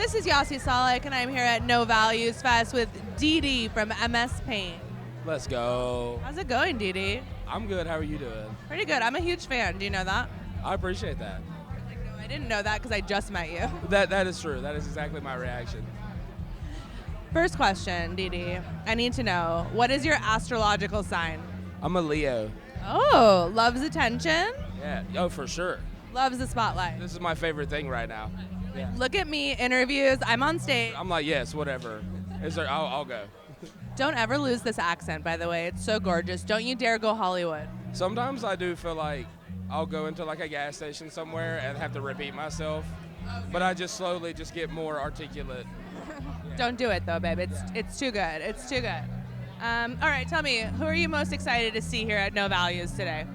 This is Yasi Salek, and I'm here at No Values Fest with Dee Dee from MSPAINT. Let's go. How's it going, Dee Dee? I'm good. How are you doing? Pretty good. I'm a huge fan. Do you know that? I appreciate that. Like, no, I didn't know that because I just met you. That is true. That is exactly my reaction. First question, Dee Dee. I need to know, what is your astrological sign? I'm a Leo. Oh, loves attention, Yeah. Oh, for sure. loves the spotlight. This is my favorite thing right now. Yeah. Look at me, interviews, I'm on stage. I'm like, yes, whatever. Is there? I'll go. Don't ever lose this accent, by the way. It's so gorgeous. Don't you dare go Hollywood. Sometimes I do feel like I'll go into like a gas station somewhere and have to repeat myself, but I just slowly just get more articulate. Don't do it, though, babe. It's too good. It's too good. All right, tell me, who are you most excited to see here at No Values today?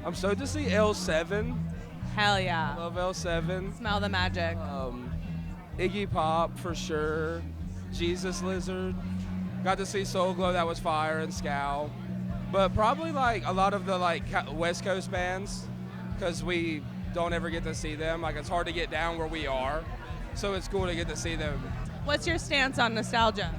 I'm stoked to see L7. Hell yeah. Love L7. Smell the magic. Iggy Pop for sure. Jesus Lizard. Got to see Soul Glow, that was fire, and Scowl. But probably like a lot of the like West Coast bands, because we don't ever get to see them. Like it's hard to get down where we are, so it's cool to get to see them. What's your stance on nostalgia?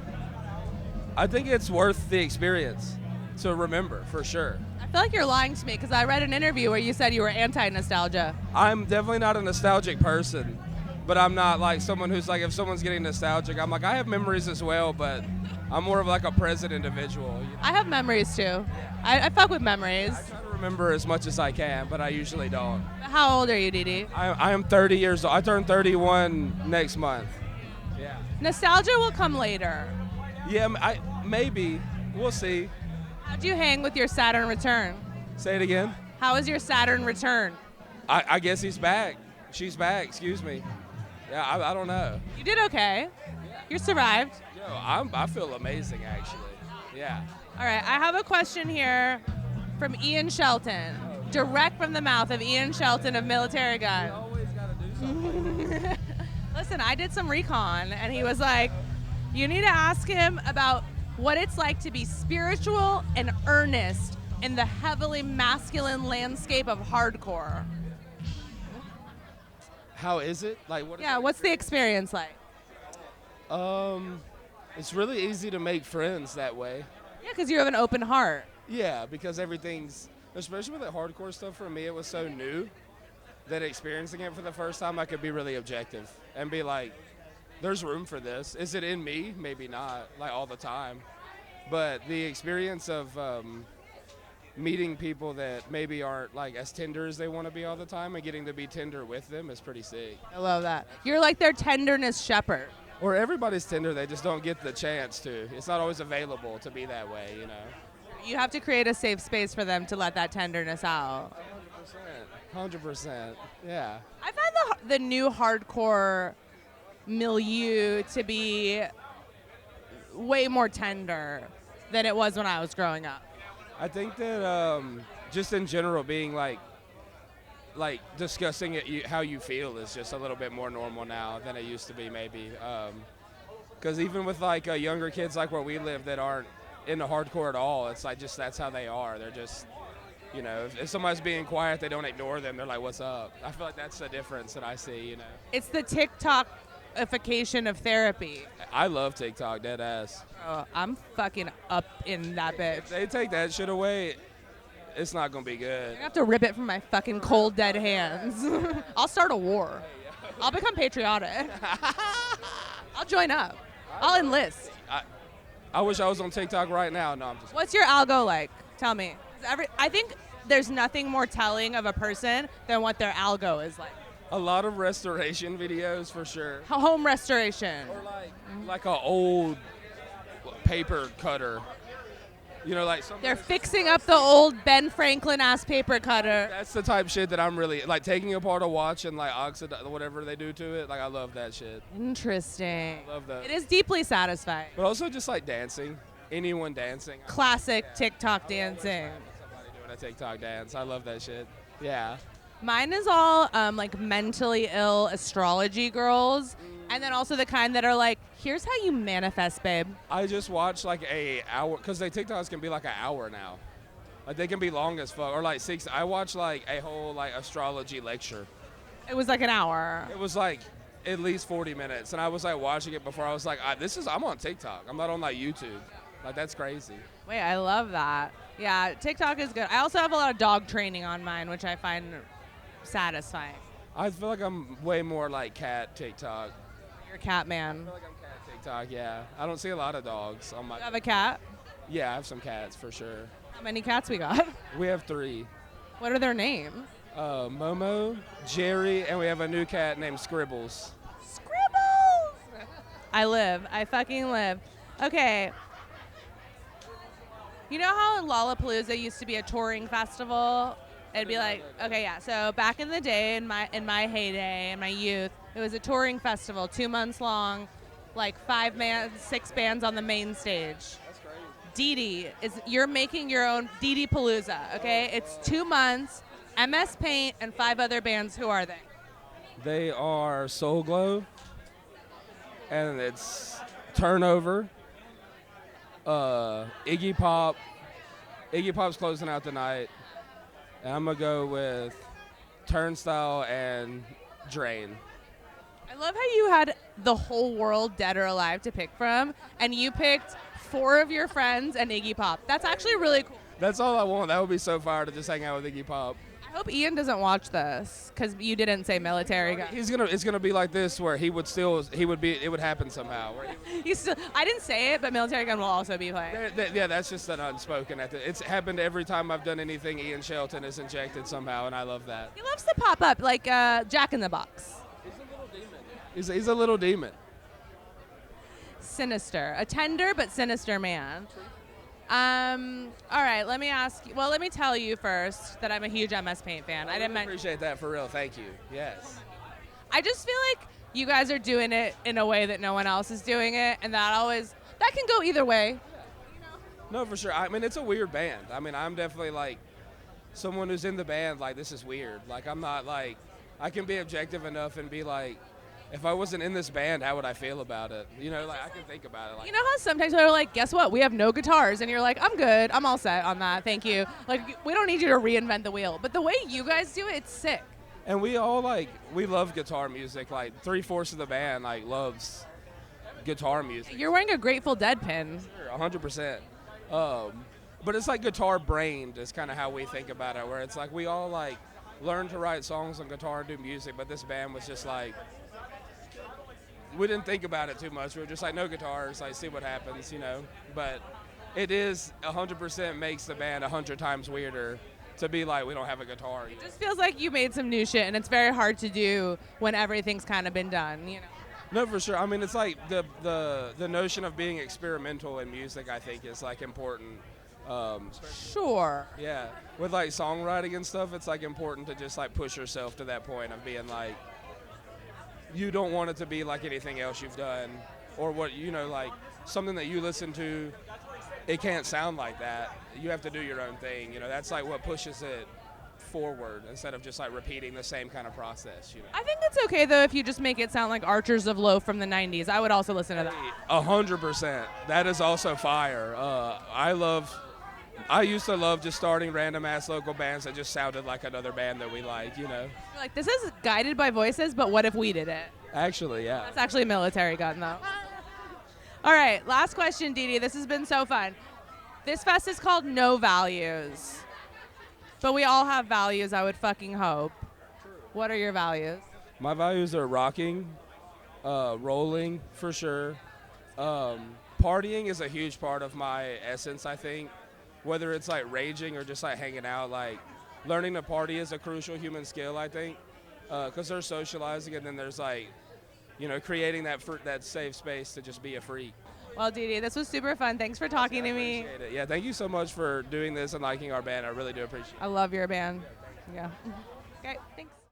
I think it's worth the experience to remember for sure. I feel like you're lying to me because I read an interview where you said you were anti-nostalgia. I'm definitely not a nostalgic person, but I'm not like someone who's like, if someone's getting nostalgic, I'm like, I have memories as well, but I'm more of like a present individual. You know? I have memories too. I fuck with memories. I try to remember as much as I can, but I usually don't. How old are you, Dee Dee? I am 30 years old. I turn 31 next month. Yeah. Nostalgia will come later. Yeah, maybe. We'll see. How'd you hang with your Saturn return? Say it again. How was your Saturn return? I guess he's back. She's back, excuse me. Yeah, I don't know. You did okay. You survived. Yo, I feel amazing, actually. Yeah. All right, I have a question here from Ian Shelton, direct from the mouth of Ian Shelton of Military Gun. You always got to do something. Listen, I did some recon, and he was like, you need to ask him about what it's like to be spiritual and earnest in the heavily masculine landscape of hardcore. How is it? Like, what? Yeah, what's the experience like? It's really easy to make friends that way. Yeah, because you have an open heart. Yeah, because everything's, especially with the hardcore stuff, for me, it was so new that experiencing it for the first time, I could be really objective and be like, there's room for this. Is it in me? Maybe not, like all the time. But the experience of meeting people that maybe aren't like as tender as they want to be all the time and getting to be tender with them is pretty sick. I love that. You're like their tenderness shepherd. Or everybody's tender, they just don't get the chance to. It's not always available to be that way, you know. You have to create a safe space for them to let that tenderness out. 100%. Yeah. I find the new hardcore milieu to be way more tender than it was when I was growing up. I think that just in general being like discussing it, how you feel is just a little bit more normal now than it used to be maybe. Because even with like younger kids like where we live that aren't into hardcore at all, it's like just that's how they are. They're just, you know, if somebody's being quiet, they don't ignore them. They're like, what's up? I feel like that's the difference that I see, you know. It's the TikTok-ification of therapy. I love TikTok, dead ass. Oh, I'm fucking up in that bitch. If they take that shit away, it's not going to be good. I have to rip it from my fucking cold, dead hands. I'll start a war. I'll become patriotic. I'll join up. I'll enlist. I wish I was on TikTok right now. No, I'm just. What's your algo like? Tell me. I think there's nothing more telling of a person than what their algo is like. A lot of restoration videos for sure. Home restoration. Or like an old paper cutter. You know, like they're fixing up the old Ben Franklin ass paper cutter. That's the type of shit that I'm really like taking apart a watch and like oxidize whatever they do to it. Like I love that shit. Interesting. I love that. It is deeply satisfying. But also just like dancing. Anyone dancing. Classic TikTok dancing. Somebody doing a TikTok dance. I love that shit. Yeah. Mine is all like mentally ill astrology girls. And then also the kind that are like, here's how you manifest, babe. I just watched like a hour, because they TikToks can be like an hour now. Like they can be long as fuck, or like 6. I watched like a whole like astrology lecture. It was like an hour. It was like at least 40 minutes. And I was like watching it before. I was like, I'm on TikTok. I'm not on like YouTube. Like, that's crazy. Wait, I love that. Yeah, TikTok is good. I also have a lot of dog training on mine, which I find satisfying. I feel like I'm way more like cat TikTok. You're a cat man. I feel like I'm cat TikTok, yeah. I don't see a lot of dogs on my. You have a cat? Yeah, I have some cats for sure. How many cats we got? We have 3. What are their names? Momo, Jerry, and we have a new cat named Scribbles. Scribbles! I fucking live. Okay. You know how Lollapalooza used to be a touring festival? It'd be like, okay, yeah. So back in the day, in my heyday, in my youth, it was a touring festival, 2 months long, like 6 bands on the main stage. That's crazy. You're making your own Dee Palooza, okay? It's 2 months, MSPAINT, and 5 other bands. Who are they? They are Soul Glow, and it's Turnover, Iggy Pop. Iggy Pop's closing out the night, and I'm going to go with Turnstile and Drain. I love how you had the whole world, dead or alive, to pick from, and you picked 4 of your friends and Iggy Pop. That's actually really cool. That's all I want. That would be so fire to just hang out with Iggy Pop. I hope Ian doesn't watch this because you didn't say military guy. It's gonna be like this where it would happen somehow. I didn't say it, but Military Gun will also be playing. Yeah, that's just an unspoken. It's happened every time I've done anything. Ian Shelton is injected somehow, and I love that. He loves to pop up like Jack in the Box. He's a little demon. He's a little demon. Sinister, a tender but sinister man. All right, let me tell you first that I'm a huge MS Paint fan. I appreciate that, for real. Thank you. Yes. I just feel like you guys are doing it in a way that no one else is doing it, and that can go either way. No, for sure. I mean, it's a weird band. I mean, I'm definitely like someone who's in the band. Like, this is weird. Like, I'm not like, I can be objective enough and be like, if I wasn't in this band, how would I feel about it? You know, like, I can think about it. Like, you know how sometimes people are like, guess what? We have no guitars. And you're like, I'm good. I'm all set on that. Thank you. Like, we don't need you to reinvent the wheel. But the way you guys do it, it's sick. And we all, we love guitar music. Like, 3/4 of the band, loves guitar music. You're wearing a Grateful Dead pin. Sure, 100%. But it's like guitar-brained is kind of how we think about it, where it's like we all, learn to write songs on guitar and do music, but this band was just we didn't think about it too much. We were just like, no guitars, see what happens, you know. But it is 100% makes the band 100 times weirder to be like, we don't have a guitar. It just feels like you made some new shit, and it's very hard to do when everything's kind of been done, you know. No, for sure. I mean, it's like the notion of being experimental in music, I think, is important. Sure. Yeah. With songwriting and stuff, it's important to just push yourself to that point of being you don't want it to be like anything else you've done, or what, something that you listen to, it can't sound like that. You have to do your own thing, that's what pushes it forward instead of just repeating the same kind of process, I think it's okay though if you just make it sound like Archers of Loaf from the 90s. I would also listen to that. 100%. That is also fire. I used to love just starting random ass local bands that just sounded like another band that we like, You're like, this is guided by voices, but what if we did it? Actually, yeah. That's actually a Military Gun, though. All right, last question, Dee. This has been so fun. This fest is called No Values, but we all have values, I would fucking hope. True. What are your values? My values are rocking, rolling, for sure. Partying is a huge part of my essence, I think. Whether it's raging or just hanging out, learning to party is a crucial human skill, I think, because there's socializing, and then there's creating that safe space to just be a freak. Well, Dee, this was super fun. Thanks for talking to me. Appreciate it. Yeah, thank you so much for doing this and liking our band. I really do appreciate it. I love your band. Yeah. Okay, thanks.